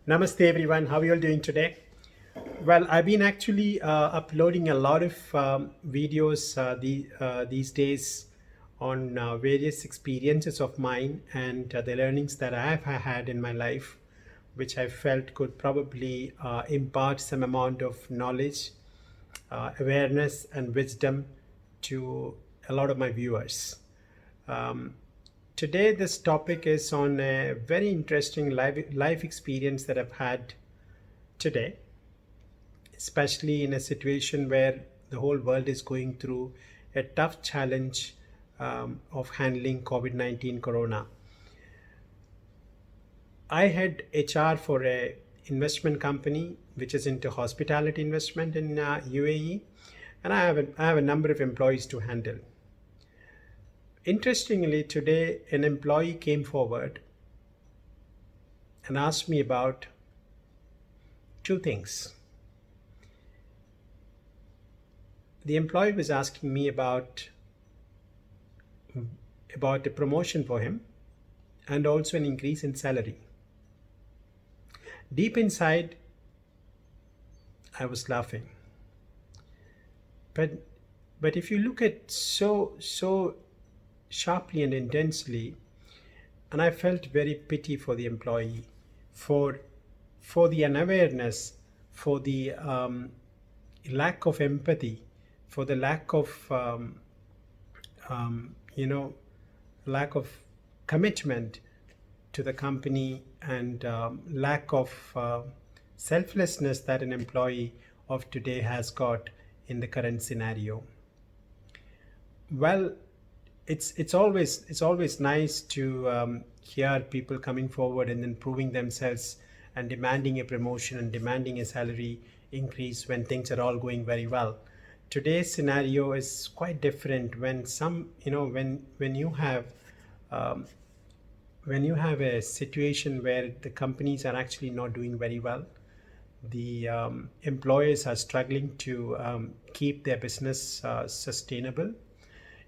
Namaste everyone, how are you all doing today? Well, I've been actually uploading a lot of videos these days on various experiences of mine and the learnings that I have had in my life, which I felt could probably impart some amount of knowledge, awareness, and wisdom to a lot of my viewers. Um, Today, this topic is on a very interesting life experience that I've had today, especially in a situation where the whole world is going through a tough challenge of handling COVID 19 corona. I had HR for a investment company which is into hospitality investment in UAE, and I have a number of employees to handle. Interestingly, today an employee came forward and asked me about two things. The employee was asking me about a promotion for him and also an increase in salary. Deep inside, I was laughing. But if you look at so sharply and intensely, and I felt very pity for the employee, for the unawareness, for the lack of empathy, for the lack of you know lack of commitment to the company, and lack of selflessness that an employee of today has got in the current scenario. Well, it's always nice to hear people coming forward and then proving themselves and demanding a promotion and demanding a salary increase when things are all going very well. Today's scenario is quite different when um, when you have a situation where the companies are actually not doing very well. The employers are struggling to keep their business sustainable.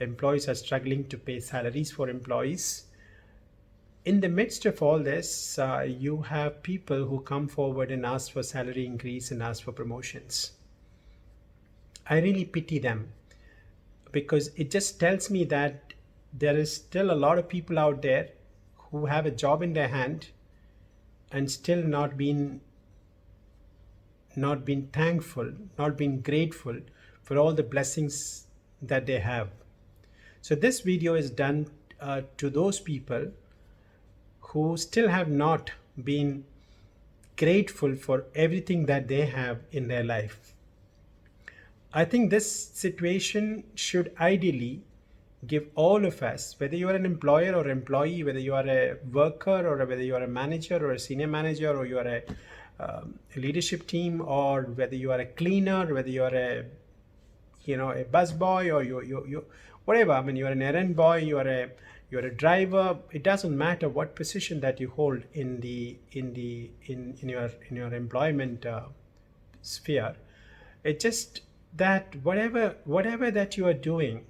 Employees are struggling to pay salaries for employees. In the midst of all this, you have people who come forward and ask for salary increase and ask for promotions. I really pity them because it just tells me that there is still a lot of people out there who have a job in their hand and still not been thankful, not been grateful for all the blessings that they have. So this video is done to those people who still have not been grateful for everything that they have in their life. I think this situation should ideally give all of us, whether you are an employer or employee, whether you are a worker or whether you are a manager or a senior manager, or you are a leadership team, or whether you are a cleaner, whether you are a bus boy, or you whatever. I mean, you are an errand boy, you're a driver. It doesn't matter what position that you hold in your employment sphere. It's just that whatever that you are doing,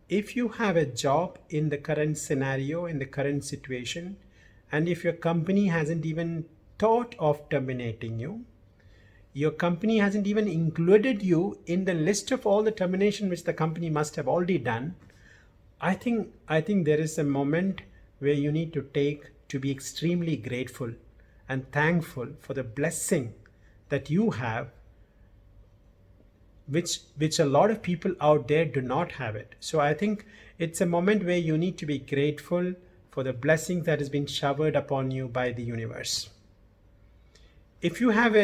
if you have a job in the current scenario, in the current situation, and if your company hasn't even thought of terminating you, your company hasn't even included you in the list of all the termination which the company must have already done, I think there is a moment where you need to be extremely grateful and thankful for the blessing that you have, which a lot of people out there do not have it. So I think it's a moment where you need to be grateful for the blessing that has been showered upon you by the universe. If you have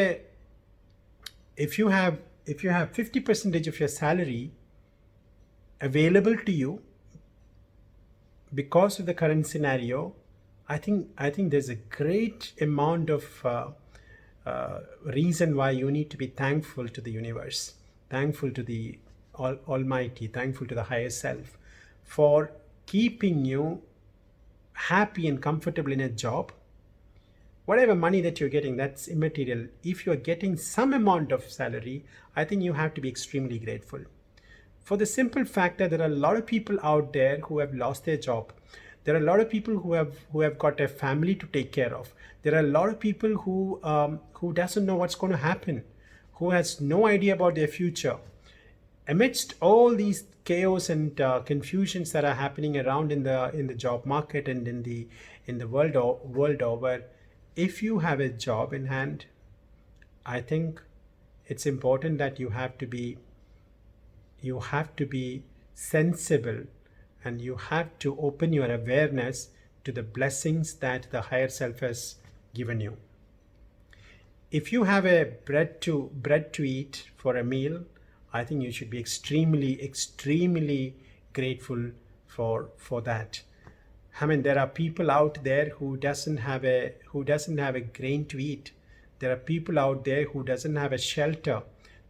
50% of your salary available to you because of the current scenario, I think there's a great amount of reason why you need to be thankful to the universe, thankful to the Almighty, thankful to the higher self for keeping you happy and comfortable in a job. Whatever money that you're getting, that's immaterial. If you're getting some amount of salary, I think you have to be extremely grateful. For the simple fact that there are a lot of people out there who have lost their job. There are a lot of people who have got a family to take care of. There are a lot of people who doesn't know what's going to happen, who has no idea about their future. Amidst all these chaos and confusions that are happening around in the job market and in the world over, if you have a job in hand, I think it's important that you have to be sensible, and you have to open your awareness to the blessings that the higher self has given you. If you have a bread to eat for a meal, I think you should be extremely grateful for that. I mean, there are people out there who doesn't have a grain to eat. There are people out there who doesn't have a shelter.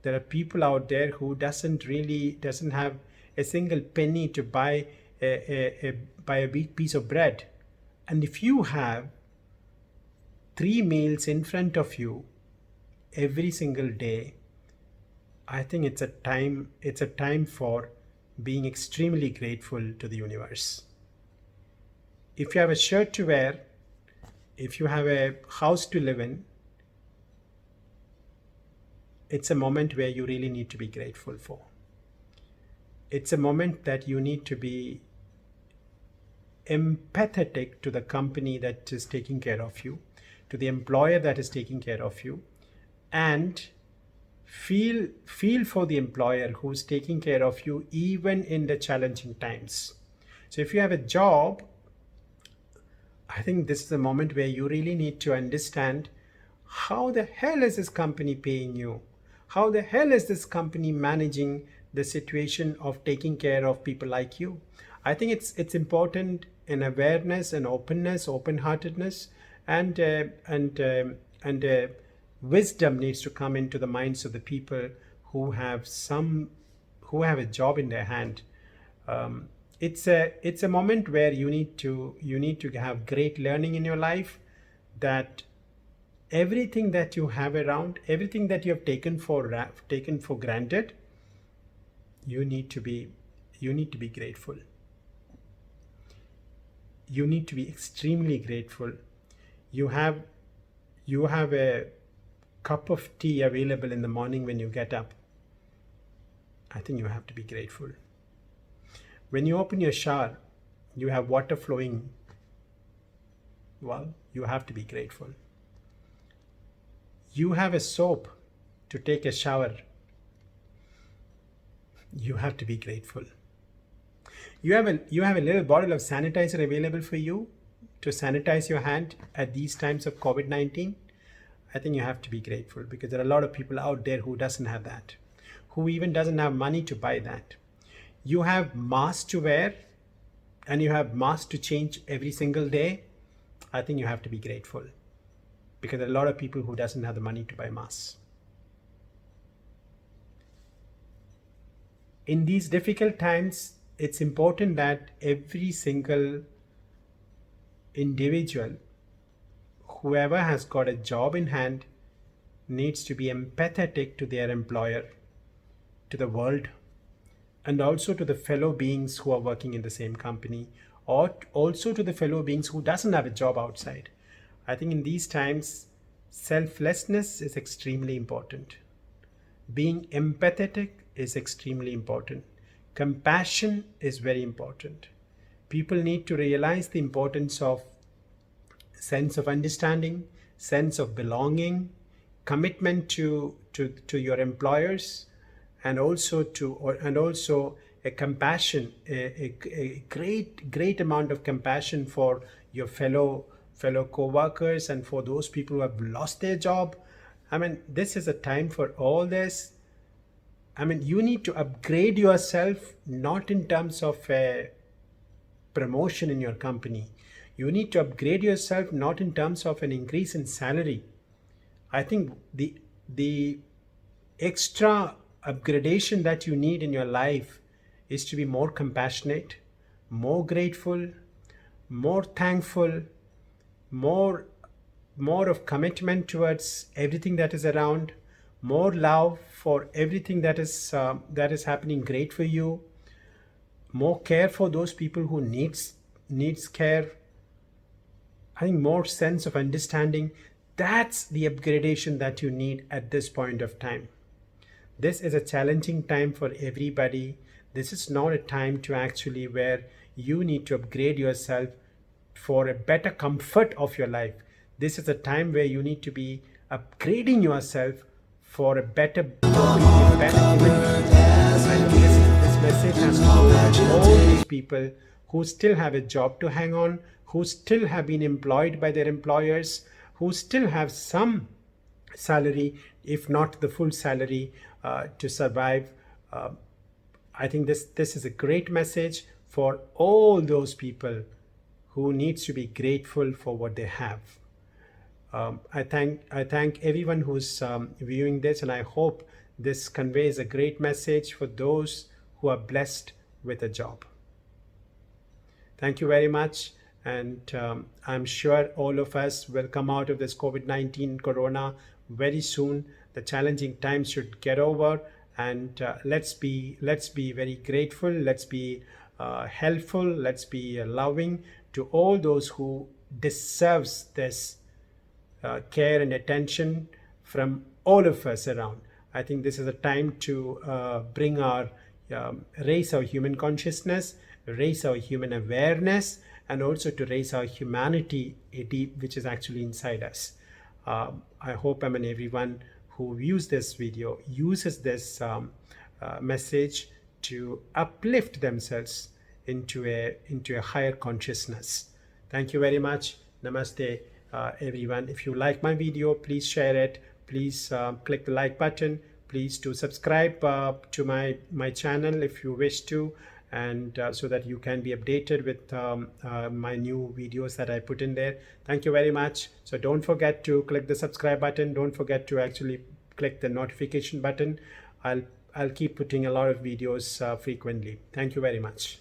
There are people out there who doesn't have a single penny to buy a big piece of bread. And if you have 3 meals in front of you every single day, I think it's a time for being extremely grateful to the universe. If you have a shirt to wear, if you have a house to live in, it's a moment where you really need to be grateful for. It's a moment that you need to be empathetic to the company that is taking care of you, to the employer that is taking care of you, and feel for the employer who's taking care of you even in the challenging times. So if you have a job, I think this is the moment where you really need to understand, how the hell is this company paying you? How the hell is this company managing the situation of taking care of people like you? I think it's important in awareness and openness, open-heartedness, and wisdom needs to come into the minds of the people who have a job in their hand. It's a moment where you need to have great learning in your life, that everything that you have around, everything that you have taken for granted, you need to be grateful. You need to be extremely grateful. You have a cup of tea available in the morning when you get up. I think you have to be grateful. When you open your shower, you have water flowing. Well, you have to be grateful. You have a soap to take a shower. You have to be grateful. You have a little bottle of sanitizer available for you to sanitize your hand at these times of COVID-19. I think you have to be grateful, because there are a lot of people out there who doesn't have that, who even doesn't have money to buy that. You have masks to wear, and you have masks to change every single day. I think you have to be grateful, because there are a lot of people who doesn't have the money to buy masks. In these difficult times, it's important that every single individual, whoever has got a job in hand, needs to be empathetic to their employer, to the world, and also to the fellow beings who are working in the same company, or also to the fellow beings who doesn't have a job outside. I think in these times, selflessness is extremely important. Being empathetic is extremely important. Compassion is very important. People need to realize the importance of sense of understanding, sense of belonging, commitment to your employers, and also a compassion, a great amount of compassion for your fellow co-workers and for those people who have lost their job. I mean, this is a time for all this. I mean, you need to upgrade yourself, not in terms of a promotion in your company. You need to upgrade yourself not in terms of an increase in salary. I think the extra upgradation that you need in your life is to be more compassionate, more grateful, more thankful, more of commitment towards everything that is around, more love for everything that is happening great for you, more care for those people who needs needs care, I think more sense of understanding. That's the upgradation that you need at this point of time. This is a challenging time for everybody. This is not a time to actually where you need to upgrade yourself for a better comfort of your life. This is a time where you need to be upgrading yourself for a better, better human being. And this message has to go to all those people who still have a job to hang on, who still have been employed by their employers, who still have some salary, if not the full salary, to survive. I think this is a great message for all those people who needs to be grateful for what they have. I thank everyone who's viewing this, and I hope this conveys a great message for those who are blessed with a job. Thank you very much, and I'm sure all of us will come out of this COVID-19 corona very soon. The challenging times should get over, and let's be very grateful. Let's be helpful. Let's be loving to all those who deserves this care and attention from all of us around. I think this is a time to bring our raise our human consciousness, raise our human awareness, and also to raise our humanity deep, which is actually inside us. I hope everyone who views this video uses this message to uplift themselves into a higher consciousness. Thank you very much. Namaste, everyone. If you like my video, please share it. Please click the like button. Please do subscribe to my channel if you wish to, and so that you can be updated with my new videos that I put in there. Thank you very much. So don't forget to click the subscribe button. Don't forget to actually click the notification button. I'll keep putting a lot of videos frequently. Thank you very much.